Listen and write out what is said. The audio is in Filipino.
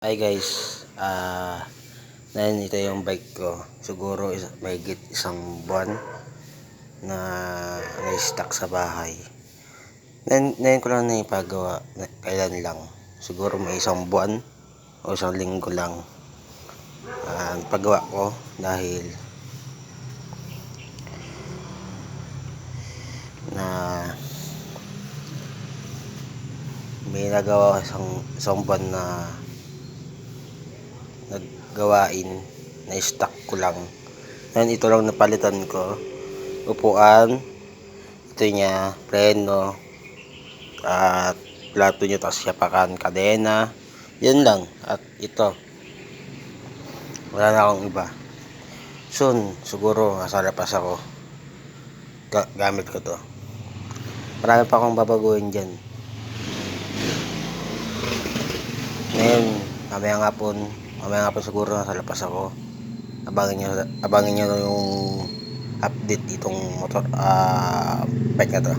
Hi guys, ngayon ito yung bike ko. Siguro mahigit isang buwan na na-stuck sa bahay. Ngayon ko lang na ipagawa, kailan lang. Siguro may isang buwan o isang linggo lang. Paggawa ko dahil na may nagawa isang buwan na naggawain na stock ko lang. Ngayon ito lang napalitan ko. Upuan, ito niya, preno, at plato niya, tapos siyapakan, kadena. Yan lang. At ito, wala na akong iba. Soon, siguro nasa lapas ako. Gamit ko to. Marami pa akong babaguhin dyan. Ngayon, mamaya nga po siguro nasa lapas ako. Abangin nyo yung update itong motor, bike na to.